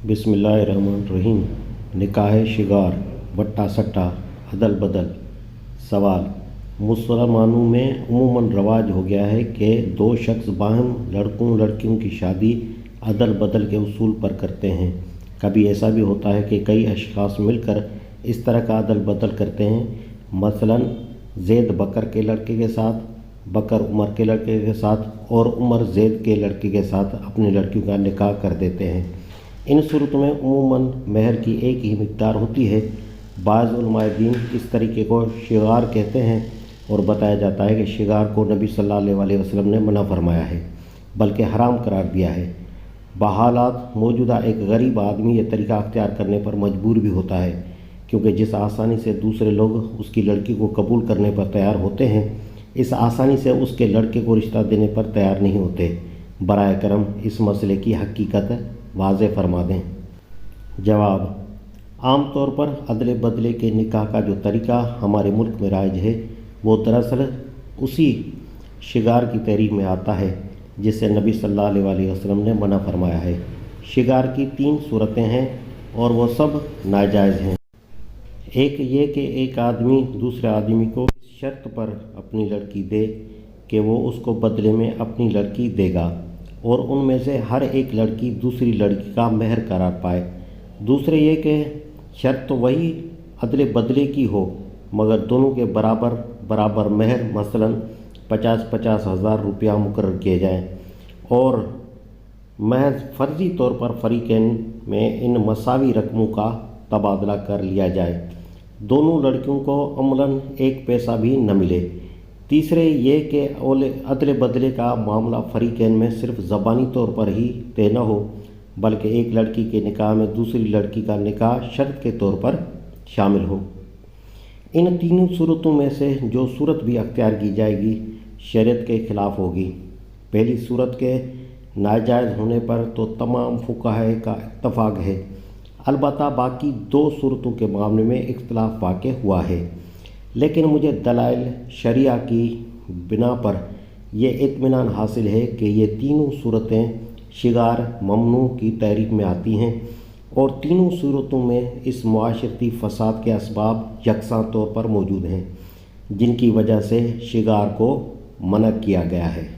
बिस्मिल्लाहिर्रहमानिर्रहीम। निकाह शिगार, बट्टा सट्टा, अदल बदल। सवाल: मुसलमानों में उमूमन रवाज हो गया है कि दो शख्स बाहम लड़कों लड़कियों की शादी अदल बदल के उसूल पर करते हैं। कभी ऐसा भी होता है कि कई अशख़ास मिलकर इस तरह का अदल बदल करते हैं। मसलन ज़ैद बकर के लड़के के साथ, बकर उमर के लड़के के साथ और उमर ज़ैद के लड़के के साथ अपनी लड़कियों का निकाह कर देते हैं। इन सूरतों में उमूमन महर की एक ही मिक़दार होती है। बाज़ उलमाए दीन इस तरीके को शिगार कहते हैं और बताया जाता है कि शिगार को नबी सल्लल्लाहु अलैहि वसल्लम ने मना फरमाया है, बल्कि हराम करार दिया है। बहालात मौजूदा एक गरीब आदमी ये तरीका अख्तियार करने पर मजबूर भी होता है, क्योंकि जिस आसानी से दूसरे लोग उसकी लड़की को कबूल करने पर तैयार होते हैं, इस आसानी से उसके लड़के को रिश्ता देने पर तैयार नहीं होते। बराए करम इस मसले की हकीकत वाज़े फरमा दें। जवाब: आम तौर पर अदले बदले के निकाह का जो तरीका हमारे मुल्क में राइज है, वो दरअसल उसी शिगार की तहरीक में आता है जिसे नबी सल्लल्लाहु अलैहि वसल्लम ने मना फरमाया है। शिगार की 3 सूरतें हैं और वो सब नाजायज़ हैं। एक ये कि एक आदमी दूसरे आदमी को इस शर्त पर अपनी लड़की दे कि वो उसको बदले में अपनी लड़की देगा और उनमें से हर एक लड़की दूसरी लड़की का महर करार पाए। दूसरे ये कि शर्त तो वही अदले बदले की हो, मगर दोनों के बराबर बराबर महर मसलन 50-50 हज़ार रुपया मुकर्रर किए जाएँ और महज फ़र्ज़ी तौर पर फ़रीक़ैन में इन मसावी रकमों का तबादला कर लिया जाए। दोनों लड़कियों को अमलन एक पैसा भी न मिले। तीसरे ये कि अदले बदले का मामला फ़रीक़ैन में सिर्फ ज़बानी तौर पर ही तय न हो, बल्कि एक लड़की के निकाह में दूसरी लड़की का निकाह शर्त के तौर पर शामिल हो। इन तीनों सूरतों में से जो सूरत भी अख्तियार की जाएगी शरीयत के ख़िलाफ़ होगी। पहली सूरत के नाजायज़ होने पर तो तमाम फुक़हा का इत्तफ़ाक़ है, अलबत्ता बाकी 2 सूरतों के मामले में इख्तिलाफ़ वाक़ हुआ है, लेकिन मुझे दलाइल शरिया की बिना पर यह इत्मीनान हासिल है कि ये तीनों सूरतें शिगार ममनू की तहरीक में आती हैं और तीनों सूरतों में इस मुआशरती फ़साद के असबाब यकसां तौर पर मौजूद हैं, जिनकी वजह से शिगार को मना किया गया है।